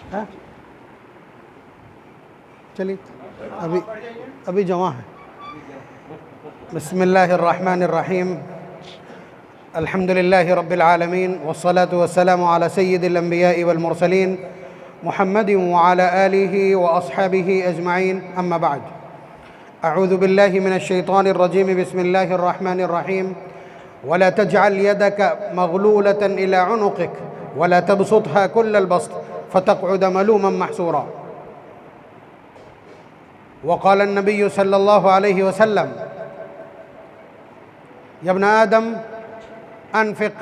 है? चलिए अभी अभी जमा है। बिस्मिल्लाहिर्रहमानिर्रहीम, अल्हम्दुलिल्लाहि रब्बिल आलमीन, वस्सलातु वस्सलामु अला सय्यिदिल अंबिया'i वल मुरसलीन मुहम्मदिन व अला आलिहि व अस्हाबिहि अजमईन, अम्मा बाद। अऊज़ु बिल्लाहि मिनश शैतानिर रजीम, बिस्मिल्लाहिर रहमानिर रहीम। वला तजअल यदक मग़लूलतन इला उनुक़िक वला तबसुतहा कुल्लल बस्त फ़तक़उद मलूमन महसूरा। वक़ाल नबी सल्लल्लाहु अलैहि वसल्लम, यब्न आदम अनफ़िक़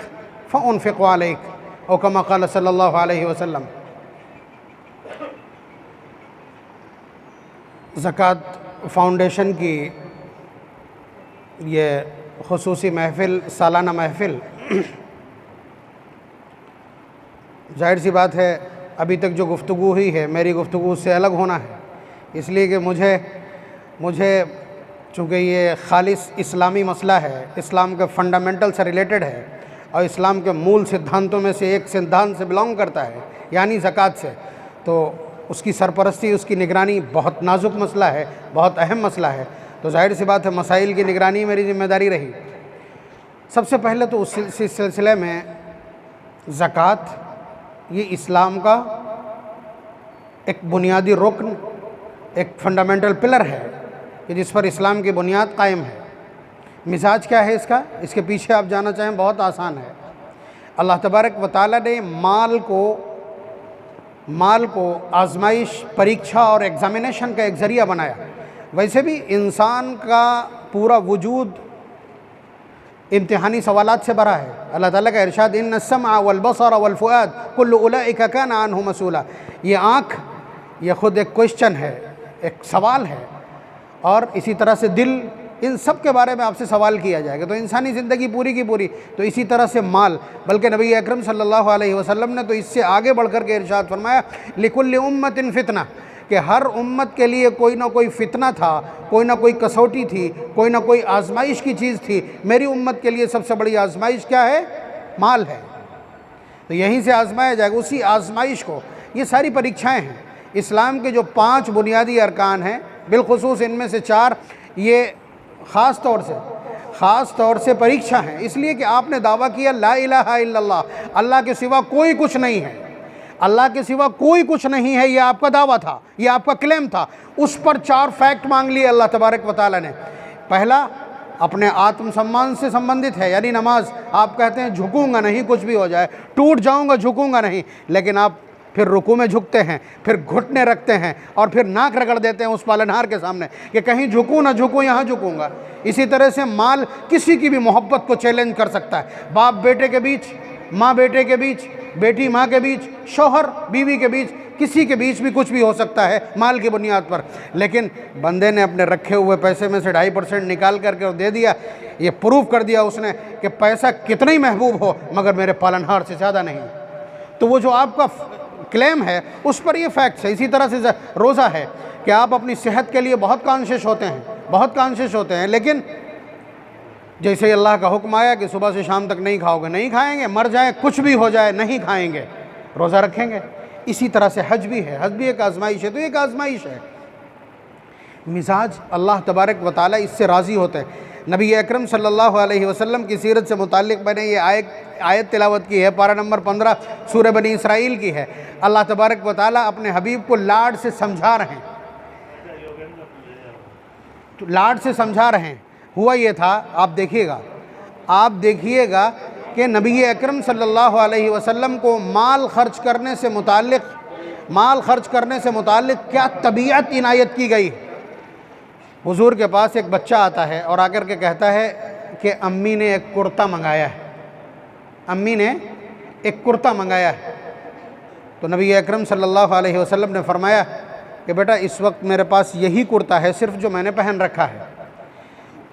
फ़उनफ़िक़ु अलैक, औ कमा क़ाल सल्लल्लाहु अलैहि वसल्लम। ज़कात फ़ाउंडेशन की ये ख़ुसूसी महफ़िल, सालाना महफ़िल, ज़ाहिर सी बात है अभी तक जो गुफ्तगू हुई है मेरी गुफ्तगू उससे अलग होना है, इसलिए कि मुझे चूँकि ये ख़ालिस इस्लामी मसला है, इस्लाम के फ़ंडामेंटल से रिलेटेड है और इस्लाम के मूल सिद्धांतों में से एक सिद्धांत से बिलोंग करता है, यानी ज़कात से, तो उसकी सरपरस्ती, उसकी निगरानी बहुत नाजुक मसला है, बहुत अहम मसला है। तो ज़ाहिर सी बात है मसाइल की निगरानी मेरी ज़िम्मेदारी रही। सबसे पहले तो उस सिलसिले में ज़कात ये इस्लाम का एक बुनियादी रुकन, एक फंडामेंटल पिलर है कि जिस पर इस्लाम की बुनियाद कायम है। मिजाज क्या है इसका, इसके पीछे आप जानना चाहें बहुत आसान है। अल्लाह तबारक व तआला ने माल को आजमाइश, परीक्षा और एग्ज़ामिनेशन का एक ज़रिया बनाया। वैसे भी इंसान का पूरा वजूद इम्तिहानी सवालात से भरा है। अल्लाह ताला का इरशाद, इन्न सम्अ वल बसर वल फुआद कुल्लु उलाइका काना अन्हु मसूला। ये आँख, ये ख़ुद एक क्वेश्चन है, एक सवाल है, और इसी तरह से दिल, इन सब के बारे में आपसे सवाल किया जाएगा। तो इंसानी ज़िंदगी पूरी की पूरी, तो इसी तरह से माल, बल्कि नबी अकरम सल्लल्लाहु अलैहि वसल्लम ने तो इससे आगे बढ़कर के इरशाद फरमाया, लिकुल्लि उम्मतिन फितना, कि हर उम्मत के लिए कोई ना कोई फितना था, कोई ना कोई कसौटी थी, कोई ना कोई आजमाइश की चीज़ थी। मेरी उम्मत के लिए सबसे बड़ी आजमाइश क्या है? माल है। तो यहीं से आजमाया जाएगा, उसी आजमाइश को। ये सारी परीक्षाएँ हैं। इस्लाम के जो 5 बुनियादी अरकान हैं, बिलखुसूस इनमें से 4 ये ख़ास तौर से परीक्षा है, इसलिए कि आपने दावा किया ला इलाहा इल्लल्लाह, अल्लाह के सिवा कोई कुछ नहीं है, अल्लाह के सिवा कोई कुछ नहीं है, ये आपका दावा था, ये आपका क्लेम था। उस पर 4 फैक्ट मांग लिए अल्लाह तबारक व तआला ने। पहला अपने आत्मसम्मान से संबंधित है, यानी नमाज। आप कहते हैं झुकूंगा नहीं, कुछ भी हो जाए, टूट जाऊंगा, झुकूंगा नहीं, लेकिन आप फिर रुकू में झुकते हैं, फिर घुटने रखते हैं और फिर नाक रगड़ देते हैं उस पालनहार के सामने कि कहीं झुकूँ ना झुकूँ, यहाँ झुकूँगा। इसी तरह से माल किसी की भी मोहब्बत को चैलेंज कर सकता है। बाप बेटे के बीच, माँ बेटे के बीच, बेटी माँ के बीच, शौहर बीवी के बीच, किसी के बीच भी कुछ भी हो सकता है माल की बुनियाद पर। लेकिन बंदे ने अपने रखे हुए पैसे में से 2.5% निकाल करके दे दिया, ये प्रूफ कर दिया उसने कि पैसा कितना ही महबूब हो मगर मेरे पालनहार से ज़्यादा नहीं। तो वो जो आपका क्लेम है उस पर ये फैक्ट्स है। इसी तरह से रोज़ा है कि आप अपनी सेहत के लिए बहुत कॉन्शियस होते हैं, लेकिन जैसे अल्लाह का हुक्म आया कि सुबह से शाम तक नहीं खाओगे, नहीं खाएंगे, मर जाए, कुछ भी हो जाए, नहीं खाएंगे, रोज़ा रखेंगे। इसी तरह से हज भी है, हज भी एक आजमाइश है। तो एक आजमाइश है। मिजाज, अल्लाह तबारक व तआला इससे राज़ी होते हैं। नबी अकरम सल्लल्लाहु अलैहि वसल्लम की सीरत से मुताल्लिक़ मैंने ये आयत तिलावत की है, पारा नंबर 15 सूरह बनी इसराइल की है। अल्लाह तबारक व तआला अपने हबीब को लाड से समझा रहे हैं, तो लाड से समझा रहे हैं। हुआ ये था, आप देखिएगा कि नबी अकरम सल्लल्लाहु अलैहि वसल्लम को माल खर्च करने से मुताल्लिक़ क्या तबीयत इनायत की गई। हुजूर के पास एक बच्चा आता है और आकर के कहता है कि अम्मी ने एक कुर्ता मंगाया है। तो नबी अकरम सल्लल्लाहु अलैहि वसल्लम ने फरमाया कि बेटा इस वक्त मेरे पास यही कुर्ता है सिर्फ जो मैंने पहन रखा है,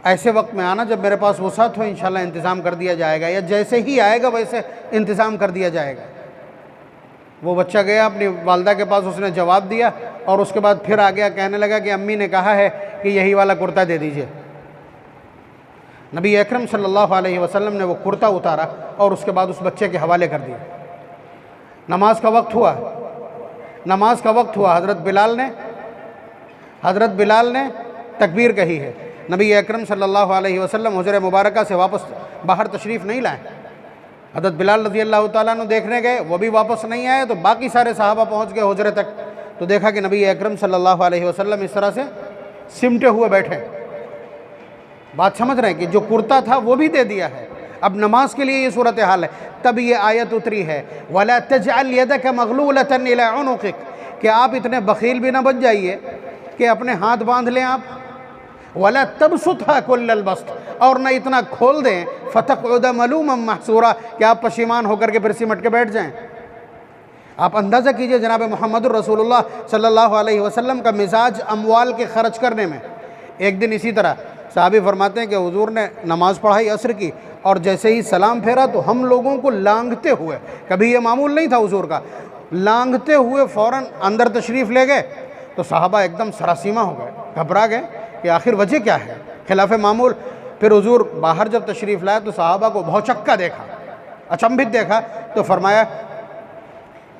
ऐसे वक्त में आना जब मेरे पास वसात हो, इंशाल्लाह इंतज़ाम कर दिया जाएगा, या जैसे ही आएगा वैसे इंतज़ाम कर दिया जाएगा। वो बच्चा गया अपनी वालदा के पास, उसने जवाब दिया और उसके बाद फिर आ गया, कहने लगा कि अम्मी ने कहा है कि यही वाला कुर्ता दे दीजिए। नबी अकरम सल्लल्लाहु अलैहि वसल्लम ने वो कुर्ता उतारा और उसके बाद उस बच्चे के हवाले कर दिया। नमाज का वक्त हुआ, नमाज का वक्त हुआ, हज़रत बिलाल ने तकबीर कही है। नबी अकरम सल्लल्लाहु अलैहि वसल्लम हुजरे मुबारका से वापस बाहर तशरीफ़ नहीं लाए। हज़रत बिलाल रज़ी अल्लाह ताला अन्हु देखने गए, वो भी वापस नहीं आए, तो बाकी सारे सहाबा पहुँच गए हुजरे तक, तो देखा कि नबी अकरम सल्लल्लाहु अलैहि वसल्लम इस तरह से सिमटे हुए बैठे। बात समझ रहे हैं कि जो कुर्ता था वो भी दे दिया है, अब नमाज के लिए ये सूरत हाल है। तब ये आयत उतरी है, वला तजअल यदक मगलूलतन इला उनुक़िक, कि आप इतने बखील भी ना बन जाइए कि अपने हाथ बांध लें आप, वला तबसुतहा कुल्लल बस्त, और न इतना खोल दें फतक़उद मलूमम महसूरा, कि आप पशीमान होकर के फिर सिमट के बैठ जाएं। आप अंदाज़ा कीजिए जनाब मुहम्मदुर रसूलुल्लाह सल्लल्लाहु अलैहि वसल्लम का मिजाज अमवाल के ख़र्च करने में। एक दिन इसी तरह साहबी फरमाते हैं कि हुजूर ने नमाज़ पढ़ाई असर की, और जैसे ही सलाम फेरा तो हम लोगों को लांघते हुए, कभी ये मामूल नहीं था हुजूर का, लांघते हुए फ़ौरन अंदर तशरीफ़ ले गए। तो साहबा एकदम सरासीमा हो गए, घबरा गए कि आखिर वजह क्या है, खिलाफ मामूल। फिर हुजूर बाहर जब तशरीफ़ लाए तो साहबा को भौचक्का देखा, अचंभित देखा, तो फरमाया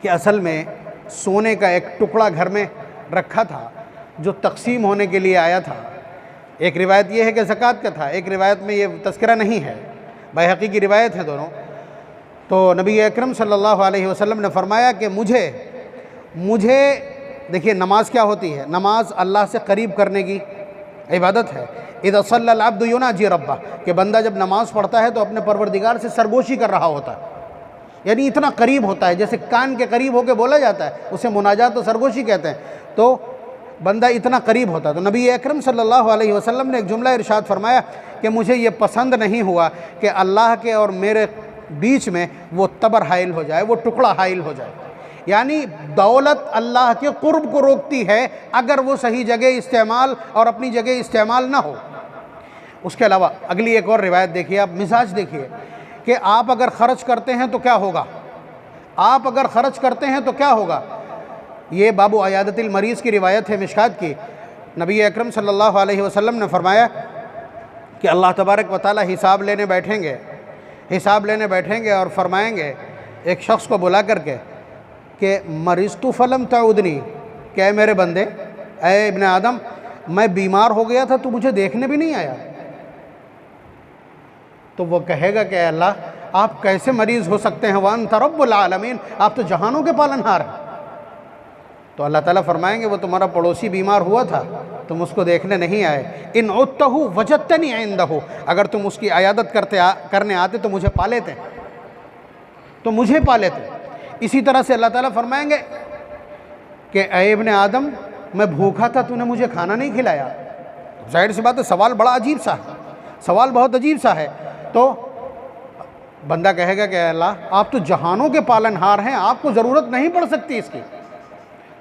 कि असल में सोने का एक टुकड़ा घर में रखा था जो तकसीम होने के लिए आया था। एक रिवायत ये है कि ज़कात का था, एक रिवायत में ये तज़किरा नहीं है, बैहक़ी की रिवायत है दोनों। तो नबी अकरम सल्लल्लाहु अलैहि वसल्लम ने फरमाया कि मुझे देखिए, नमाज क्या होती है? नमाज अल्लाह से करीब करने की इबादत है। इज़ा सल्लल अब्दु युनाजी रब्बा, कि बंदा जब नमाज़ पढ़ता है तो अपने परवरदिगार से सरगोशी कर रहा होता है, यानी इतना करीब होता है, जैसे कान के करीब होकर बोला जाता है, उसे मुनाजात तो सरगोशी कहते हैं। तो बंदा इतना करीब होता है। तो नबी अकरम सल्लल्लाहु अलैहि वसल्लम ने एक जुमला इरशाद फरमाया कि मुझे ये पसंद नहीं हुआ कि अल्लाह के और मेरे बीच में वो तबर हाइल हो जाए, वो टुकड़ा हाइल हो जाए। यानी दौलत अल्लाह के कुर्ब को रोकती है अगर वो सही जगह इस्तेमाल और अपनी जगह इस्तेमाल ना हो। उसके अलावा अगली एक और रिवायत देखिए, आप मिजाज देखिए कि आप अगर ख़र्च करते हैं तो क्या होगा, आप अगर ख़र्च करते हैं तो क्या होगा। ये बाबू अयादतिल मरीज़ की रिवायत है मिशकात की। नबी अकरम सल्लल्लाहु अलैहि वसल्लम ने फरमाया कि अल्लाह तबारक व तआला हिसाब लेने बैठेंगे और फरमाएंगे एक शख्स को बुला करके कि मरिज़तु फलम ताउदनी, क्या मेरे बंदे, ऐ इब्ने आदम, मैं बीमार हो गया था, तू मुझे देखने भी नहीं आया। तो वो कहेगा कि अल्लाह, आप कैसे मरीज़ हो सकते हैं, व अंत रब्बुल आलमीन, आप तो जहानों के पालनहार हैं। तो अल्लाह ताला फरमाएंगे वो तुम्हारा पड़ोसी बीमार हुआ था, तुम उसको देखने नहीं आए। इन उत्तहु वजदतनी इंदहु, अगर तुम उसकी अयादत करने आते तो मुझे पा लेते, इसी तरह से अल्लाह ताला फरमाएंगे कि ऐ इब्ने आदम, मैं भूखा था, तूने मुझे खाना नहीं खिलाया। जाहिर सी बात है, सवाल बड़ा अजीब सा है, सवाल बहुत अजीब सा है। तो बंदा कहेगा कि अल्लाह, आप तो जहानों के पालनहार हैं, आपको ज़रूरत नहीं पड़ सकती इसकी।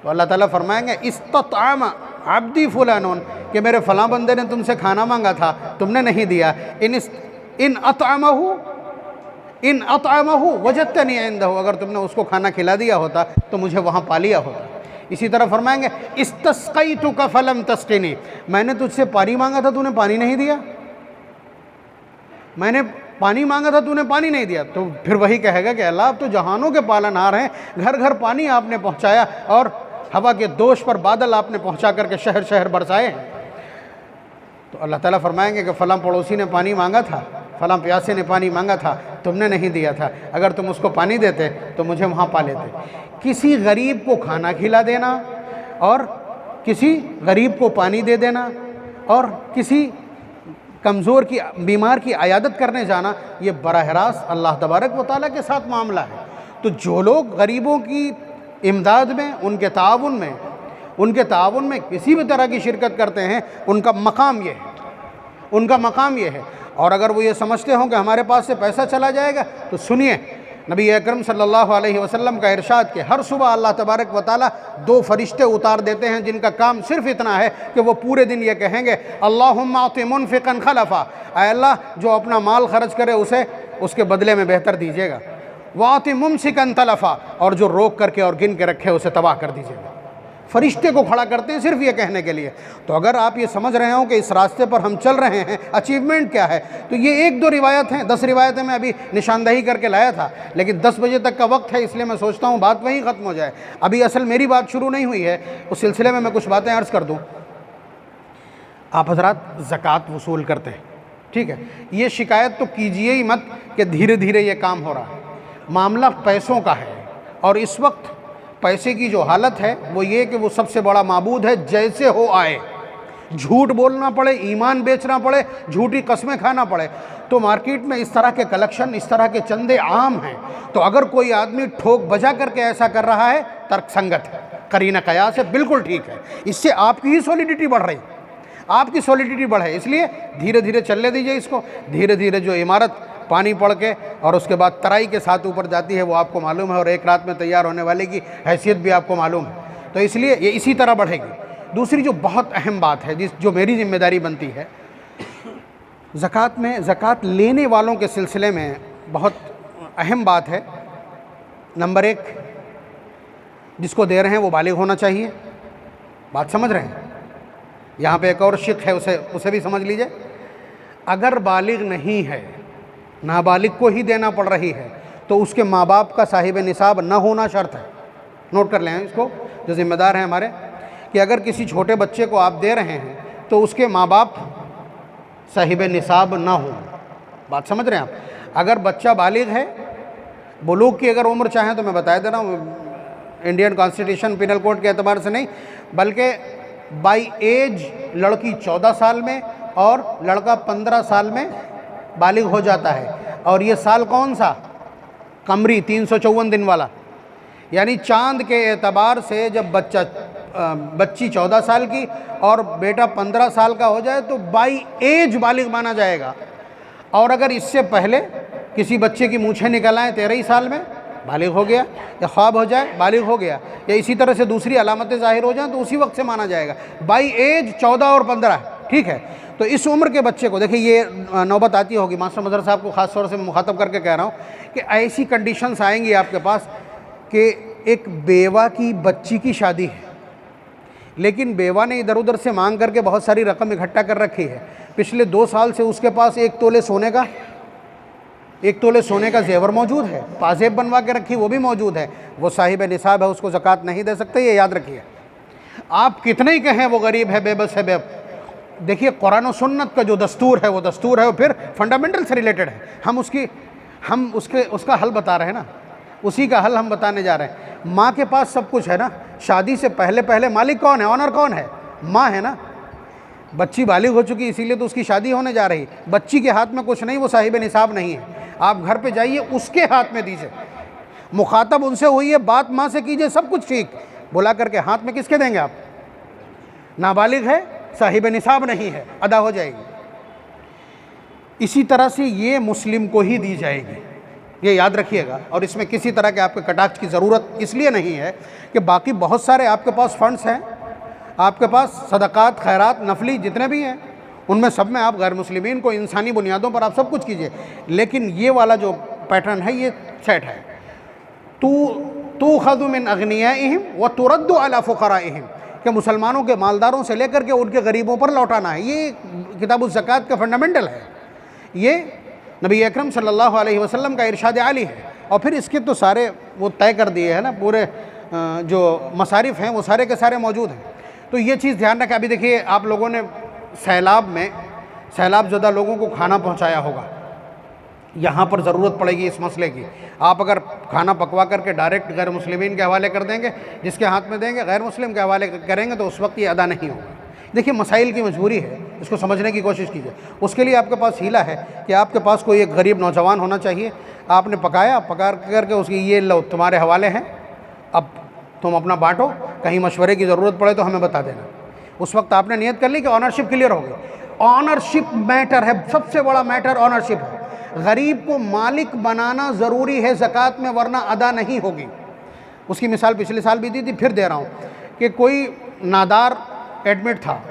तो अल्लाह ताला फरमाएंगे इस्ततअम अब्दी फुलानुन, कि मेरे फ़लाँ बंदे ने तुमसे खाना मांगा था, तुमने नहीं दिया। इन अतअमहु वजदतनी इंदहु, अगर तुमने उसको खाना खिला दिया होता तो मुझे वहाँ पा लिया होता। इसी तरह फरमाएंगे इस्तस्क़ैतुका फलम तस्क़िनी, मैंने तुझसे पानी मांगा था, तूने पानी नहीं दिया, मैंने पानी मांगा था, तूने पानी नहीं दिया। तो फिर वही कहेगा कि अल्लाह, आप तो जहानों के पालनहार हैं, घर घर पानी आपने पहुँचाया और हवा के दोष पर बादल आपने पहुँचा करके शहर शहर बरसाए हैं। तो अल्लाह ताला फरमाएंगे कि फ़लाँ पड़ोसी ने पानी मांगा था, फ़लाँ प्यासे ने पानी मांगा था, तुमने नहीं दिया था, अगर तुम उसको पानी देते तो मुझे वहाँ पा लेते। किसी गरीब को खाना खिला देना और किसी गरीब को पानी दे देना और किसी कमज़ोर की बीमार की अयादत करने जाना, ये बराह रास्त अल्लाह तबारक व तआला के साथ मामला है। तो जो लोग गरीबों की इमदाद में, उनके ताउन में किसी भी तरह की शिरकत करते हैं, उनका मकाम ये है। और अगर वो ये समझते हों कि हमारे पास से पैसा चला जाएगा, तो सुनिए नबी अकरम सल्लल्लाहु अलैहि वसल्लम का इरशाद कि हर सुबह अल्लाह तबारक व तआला 2 फरिश्ते उतार देते हैं जिनका काम सिर्फ इतना है कि वो पूरे दिन ये कहेंगे अल्लाहुम्मा अति मुनफ़िक़न खलफ़ा, ऐ अल्लाह, जो अपना माल खर्च करे उसे उसके बदले में बेहतर दीजिएगा। वाति मुमसिकन तलफ़ा, और जो रोक करके और गिन के रखे उसे तबाह कर दीजिएगा। फरिश्ते को खड़ा करते हैं सिर्फ ये कहने के लिए। तो अगर आप ये समझ रहे हो कि इस रास्ते पर हम चल रहे हैं, अचीवमेंट क्या है, तो ये 1-2 रिवायत हैं। 10 रिवायतें मैं अभी निशानदही करके लाया था, लेकिन 10 बजे तक का वक्त है, इसलिए मैं सोचता हूँ बात वहीं ख़त्म हो जाए। अभी असल मेरी बात शुरू नहीं हुई है, उस सिलसिले में मैं कुछ बातें अर्ज़ कर दूँ। आप हज़रात ज़कात वसूल करते हैं, ठीक है, ये शिकायत तो कीजिए ही मत कि धीरे धीरे ये काम हो रहा है। मामला पैसों का है, और इस वक्त पैसे की जो हालत है वो ये कि वो सबसे बड़ा माबूद है, जैसे हो आए, झूठ बोलना पड़े, ईमान बेचना पड़े, झूठी कस्में खाना पड़े। तो मार्केट में इस तरह के कलेक्शन, इस तरह के चंदे आम हैं। तो अगर कोई आदमी ठोक बजा करके ऐसा कर रहा है, तर्कसंगत है, करीना कयास है, बिल्कुल ठीक है। इससे आपकी ही सॉलिडिटी बढ़ रही, आपकी सॉलिडिटी बढ़े, इसलिए धीरे धीरे चलने दीजिए इसको। धीरे धीरे जो इमारत पानी पड़ के और उसके बाद तराई के साथ ऊपर जाती है वो आपको मालूम है, और एक रात में तैयार होने वाले की हैसियत भी आपको मालूम है। तो इसलिए ये इसी तरह बढ़ेगी। दूसरी जो बहुत अहम बात है, जो मेरी जिम्मेदारी बनती है ज़कात में, ज़कात लेने वालों के सिलसिले में बहुत अहम बात है। नंबर 1, जिसको दे रहे हैं वो बालिग होना चाहिए। बात समझ रहे हैं? यहाँ पे एक और शिक है, उसे भी समझ लीजिए। अगर बालिग नहीं है, नाबालिग को ही देना पड़ रही है, तो उसके माँ बाप का साहिब निसाब न होना शर्त है। नोट कर लें इसको, जो ज़िम्मेदार हैं हमारे, कि अगर किसी छोटे बच्चे को आप दे रहे हैं तो उसके माँ बाप साहिब निसाब ना हो। बात समझ रहे हैं आप? अगर बच्चा बालिग है, बुलूग की अगर उम्र चाहें तो मैं बता दे रहा हूँ, इंडियन कॉन्स्टिट्यूशन पिनल कोड के एतबार से नहीं, बल्कि बाई एज लड़की 14 साल में और लड़का 15 साल में बालिग हो जाता है। और ये साल कौन सा? कमरी 354 दिन वाला, यानी चांद के एतबार से जब बच्ची 14 साल की और बेटा 15 साल का हो जाए तो बाई एज बालिग माना जाएगा। और अगर इससे पहले किसी बच्चे की मूछें निकल आएँ 13 साल में, बालिग हो गया, या ख्वाब हो जाए बालिग हो गया, या इसी तरह से दूसरी अलामतें ज़ाहिर हो जाएं तो उसी वक्त से माना जाएगा। बाई एज 14 और 15, ठीक है। तो इस उम्र के बच्चे को, देखिए ये नौबत आती होगी, मास्टर मदर साहब को ख़ास तौर से मुखातब करके कह रहा हूँ कि ऐसी कंडीशंस आएंगी आपके पास कि एक बेवा की बच्ची की शादी है, लेकिन बेवा ने इधर उधर से मांग करके बहुत सारी रकम इकट्ठा कर रखी है। पिछले 2 साल से उसके पास 1 तोले सोने का जेवर मौजूद है, पाजेब बनवा के रखी वो भी मौजूद है, वो साहिब निसाब है, उसको ज़कात नहीं दे सकते, ये याद रखिए। आप कितने ही कहें वो गरीब है, बेबस है, देखिए कुरान और सुन्नत का जो दस्तूर है वो दस्तूर है, और फिर फंडामेंटल से रिलेटेड है। हम उसका हल बता रहे हैं ना, उसी का हल हम बताने जा रहे हैं। माँ के पास सब कुछ है ना, शादी से पहले मालिक कौन है, ऑनर कौन है? माँ है ना। बच्ची बालिग हो चुकी, इसीलिए तो उसकी शादी होने जा रही। बच्ची के हाथ में कुछ नहीं, वो साहिब निसाब नहीं है। आप घर पे जाइए, उसके हाथ में दीजिए, मुखातब उनसे हुई है, बात माँ से कीजिए, सब कुछ ठीक। बुला करके हाथ में किसके देंगे आप? नाबालिग है, साहिब निसाब नहीं है, अदा हो जाएगी। इसी तरह से ये मुस्लिम को ही दी जाएगी, ये याद रखिएगा। और इसमें किसी तरह के आपके कटाक्ष की ज़रूरत इसलिए नहीं है कि बाकी बहुत सारे आपके पास फ़ंड्स हैं, आपके पास सदक़ात, खैरात, नफली जितने भी हैं, उनमें सब में आप गैर मुस्लिमीन को इंसानी बुनियादों पर आप सब कुछ कीजिए। लेकिन ये वाला जो पैटर्न है, ये सेट है, तू खज़ु मिन अग़नियाइहिम व तुरद्दु अला फ़ुक़राइहिम, कि मुसलमानों के मालदारों से लेकर के उनके गरीबों पर लौटाना है। ये किताबुल ज़कात का फंडामेंटल है, ये नबी अकरम सल्लल्लाहु अलैहि वसल्लम का इरशाद आली है। और फिर इसके तो सारे वो तय कर दिए हैं ना, पूरे जो मसारिफ हैं वो सारे के सारे मौजूद हैं। तो ये चीज़ ध्यान रखें। अभी देखिए, आप लोगों ने सैलाब में सैलाबज़दा लोगों को खाना पहुंचाया होगा, यहाँ पर ज़रूरत पड़ेगी इस मसले की। आप अगर खाना पकवा करके डायरेक्ट गैर मुस्लिमीन के हवाले कर देंगे, जिसके हाथ में देंगे गैर मुस्लिम के हवाले करेंगे, तो उस वक्त ये अदा नहीं होगा। देखिए, मसाइल की मजबूरी है, इसको समझने की कोशिश कीजिए। उसके लिए आपके पास हीला है कि आपके पास कोई एक गरीब नौजवान होना चाहिए, आपने पका करके उसकी, ये लो तुम्हारे हवाले हैं, अब तुम अपना बांटो, कहीं मशवरे की ज़रूरत पड़े तो हमें बता देना। उस वक्त आपने नियत कर ली कि ऑनरशिप क्लियर हो गई। ऑनरशिप मैटर है, सबसे बड़ा मैटर ऑनरशिप है। गरीब को मालिक बनाना ज़रूरी है ज़कात में, वरना अदा नहीं होगी। उसकी मिसाल पिछले साल भी दी थी, फिर दे रहा हूँ कि कोई नादार एडमिट था,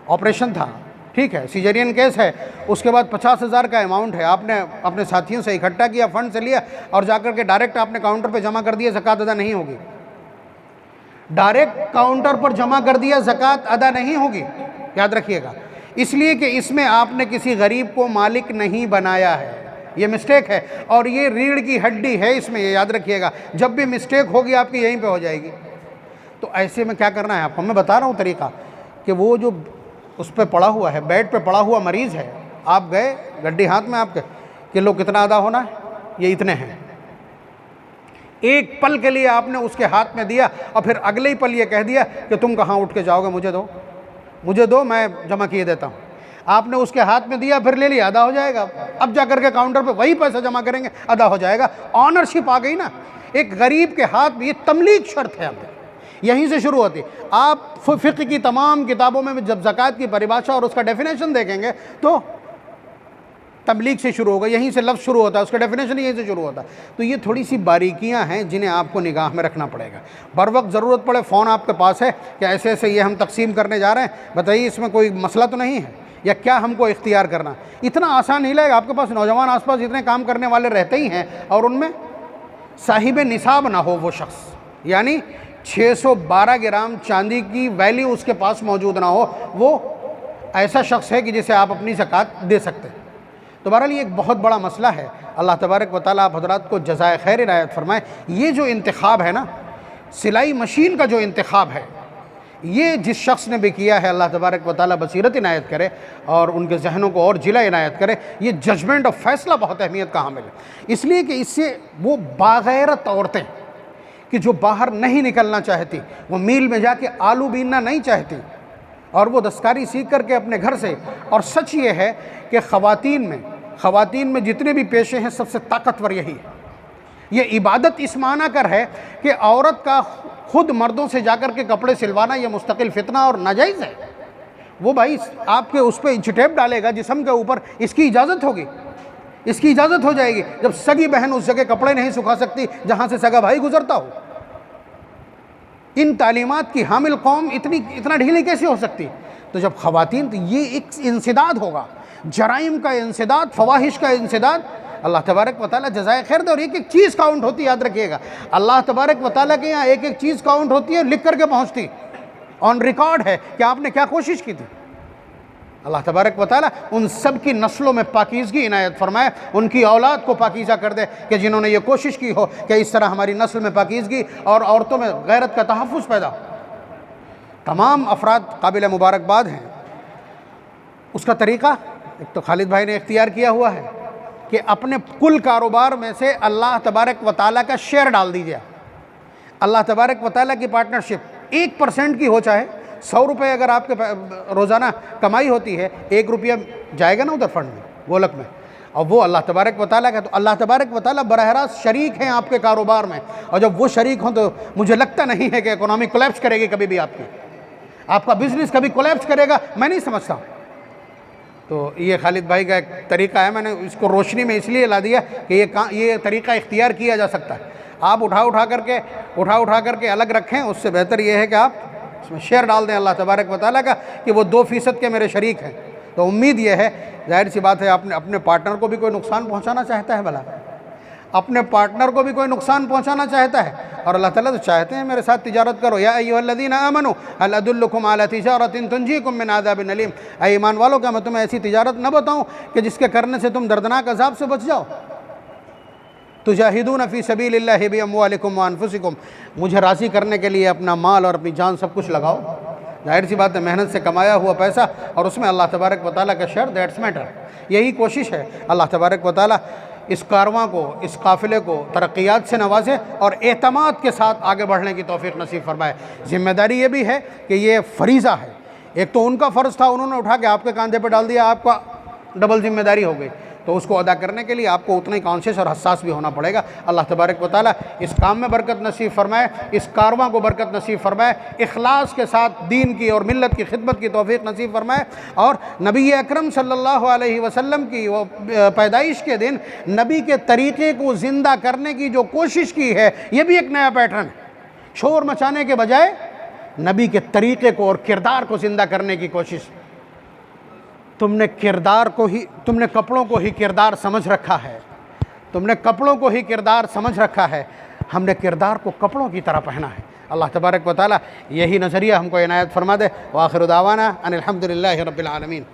ऑपरेशन था, ठीक है, सीजरियन केस है, उसके बाद 50,000 का अमाउंट है, आपने अपने साथियों से इकट्ठा किया, फंड से लिया और जाकर के डायरेक्ट आपने काउंटर पे जमा कर दिया, ज़कात अदा नहीं होगी। डायरेक्ट काउंटर पर जमा कर दिया, ज़कात अदा नहीं होगी, याद रखिएगा। इसलिए कि इसमें आपने किसी गरीब को मालिक नहीं बनाया है, ये मिस्टेक है और ये रीढ़ की हड्डी है इसमें, ये याद रखिएगा। जब भी मिस्टेक होगी आपकी यहीं पे हो जाएगी। तो ऐसे में क्या करना है आपको, मैं बता रहा हूँ तरीका, कि वो जो उस पर पड़ा हुआ है, बेड पे पड़ा हुआ मरीज़ है, आप गए, गड्डी हाथ में आपके, किलो कितना अदा होना है, ये इतने हैं, एक पल के लिए आपने उसके हाथ में दिया और फिर अगले ही पल ये कह दिया कि तुम कहाँ उठ के जाओगे, मुझे दो, मैं जमा किए देता हूँ। आपने उसके हाथ में दिया, फिर ले लिया, अदा हो जाएगा। अब जा करके काउंटर पे वही पैसा जमा करेंगे, अदा हो जाएगा। ऑनरशिप आ गई ना एक गरीब के हाथ में। ये तमलीक शर्त है, अब यहीं से शुरू होती। आप फ़िक़्ह की तमाम किताबों में जब ज़कात की परिभाषा और उसका डेफिनेशन देखेंगे तो तमलीक से शुरू होगा, यहीं से लफ्ज़ शुरू होता है, उसका डेफिनेशन यहीं से शुरू होता है। तो ये थोड़ी सी बारीकियां हैं जिन्हें आपको निगाह में रखना पड़ेगा। बर वक्त ज़रूरत पड़े फ़ोन आपके पास है कि ऐसे ऐसे ये हम तकसीम करने जा रहे हैं, बताइए इसमें कोई मसला तो नहीं है, या क्या हमको इख्तियार करना। इतना आसान नहीं लगेगा। आपके पास नौजवान आसपास इतने काम करने वाले रहते ही हैं और उनमें साहिब निसाब ना हो वो शख्स, यानी 612 ग्राम चांदी की वैल्यू उसके पास मौजूद ना हो, वो ऐसा शख्स है कि जिसे आप अपनी ज़कात दे सकते हैं। तो बहरहाल ये एक बहुत बड़ा मसला है। अल्लाह तबारक व तआला आप हज़रात को जज़ाए खैर इनायत फरमाए। ये जो इंतखाब है ना, सिलाई मशीन का जो इंतखाब है, ये जिस शख्स ने भी किया है, अल्लाह तबारक व तआला बसीरत इनायत करे और उनके जहनों को और जिला इनायत करे। ये जजमेंट और फैसला बहुत अहमियत का हामिल है, इसलिए कि इससे वो बागैरत औरतें कि जो बाहर नहीं निकलना चाहती, वो मील में जाके आलू बीनना नहीं चाहती और वो दस्तकारी सीख करके अपने घर से। और सच ये है कि ख़वातीन में जितने भी पेशे हैं सबसे ताकतवर यही है। ये इबादत इस माना कर है कि औरत का खुद मर्दों से जाकर के कपड़े सिलवाना ये मुस्तकिल फितना और नाजायज़ है। वो भाई आपके उस पर इंचटेप डालेगा जिस्म के ऊपर, इसकी इजाज़त होगी, इसकी इजाज़त हो जाएगी जब सगी बहन उस जगह कपड़े नहीं सुखा सकती जहाँ से सगा भाई गुजरता हो। इन तालीमात की हामिल कौम इतना ढीली कैसे हो सकती? तो जब ख़वातीन, तो ये एक इंसदाद होगा, जराइम का इंसदाद, फवाहिश का इंसदाद। अल्लाह तबारक व तआला जज़ाए खैर दे। और एक एक चीज़ काउंट होती है, याद रखिएगा। अल्लाह तबारक व तआला के यहाँ एक एक चीज़ काउंट होती है, लिख करके पहुँचती, ऑन रिकॉर्ड है कि आपने क्या कोशिश की थी। अल्लाह तबारक व तआला उन सब की नस्लों में पाकीज़गी इनायत फरमाए, उनकी औलाद को पाकीज़ा कर दे कि जिन्होंने ये कोशिश की हो कि इस तरह हमारी नस्ल में पाकीज़गी और औरतों में गैरत का तहफ़्फ़ुज़ पैदा। तमाम अफराद काबिल मुबारकबाद हैं। उसका तरीक़ा एक तो खालिद भाई ने इख्तियार किया हुआ है कि अपने कुल कारोबार में से अल्लाह तबारक व तआला का शेयर डाल दीजिए। अल्लाह तबारक व तआला की पार्टनरशिप 1% की हो, चाहे 100 रुपये अगर आपके रोज़ाना कमाई होती है, 1 रुपया जाएगा ना उधर फंड में, गोलक में, और वो अल्लाह तबारक व तआला का। तो अल्लाह तबारक व तआला बराह रास्त शरीक हैं आपके कारोबार में। और जब वो शरीक हों तो मुझे लगता नहीं है कि इकोनॉमी कोलैप्स करेगी कभी भी, आपका बिज़नेस कभी कोलैप्स करेगा, मैं नहीं समझता। तो ये खालिद भाई का एक तरीक़ा है, मैंने इसको रोशनी में इसलिए ला दिया कि ये तरीक़ा इख्तियार किया जा सकता है। आप उठा करके अलग रखें, उससे बेहतर ये है कि आप उसमें शेयर डाल दें अल्लाह तबारक व तआला का कि वो 2% के मेरे शरीक हैं। तो उम्मीद ये है, जाहिर सी बात है, आपने अपने पार्टनर को भी कोई नुकसान पहुँचाना चाहता है, भला अपने पार्टनर को भी कोई नुकसान पहुँचाना चाहता है। और अल्लाह ताला तो चाहते हैं मेरे साथ तिजारत करो। या अय्युहल्लज़ीना आमनू हल अदुल्लुकुम अला तिजारतिन तुंजीकुम मिन अज़ाबिन अलीम। ऐ ईमान वालों, क्या मैं तुम्हें ऐसी तिजारत न बताऊँ कि जिसके करने से तुम दर्दनाक अज़ाब से बच जाओ। तुजाहिदून फ़ी सबीलिल्लाहि बिअम्वालिकुम व अनफुसिकुम। मुझे राज़ी करने के लिए अपना माल और अपनी जान सब कुछ लगाओ। जाहिर सी बात है, मेहनत से कमाया हुआ पैसा और उसमें अल्लाह तबारक व तआला का शेयर, दैट्स मैटर। यही कोशिश है। अल्लाह तबारक व तआला इस कारवां को, इस काफ़िले को तरक्यात से नवाजे और एतमाद के साथ आगे बढ़ने की तौफीक नसीब फरमाए। ज़िम्मेदारी ये भी है कि ये फ़रीज़ा है। एक तो उनका फ़र्ज़ था, उन्होंने उठा के आपके कंधे पर डाल दिया, आपका डबल ज़िम्मेदारी हो गई। तो उसको अदा करने के लिए आपको उतना ही कॉन्शियस और हसास भी होना पड़ेगा। अल्लाह तबारक व तआला इस काम में बरकत नसीब फरमाए, इस कारवां को बरकत नसीब फरमाए, इखलास के साथ दीन की और मिल्लत की खिदमत की तौफीक नसीब फरमाए। और नबी अकरम सल्लल्लाहु अलैहि वसल्लम की वो पैदाइश के दिन नबी के तरीक़े को ज़िंदा करने की जो कोशिश की है, ये भी एक नया पैटर्न है। शोर मचाने के बजाय नबी के तरीक़े को और किरदार को ज़िंदा करने की कोशिश। तुमने कपड़ों को ही किरदार समझ रखा है, तुमने कपड़ों को ही किरदार समझ रखा है। हमने किरदार को कपड़ों की तरह पहना है। अल्लाह तबारक व तआला यही नज़रिया हमको इनायत फरमा दे। व आखिर दावाना अनिल हम्दुलिल्लाहि रब्बिल आलमीन।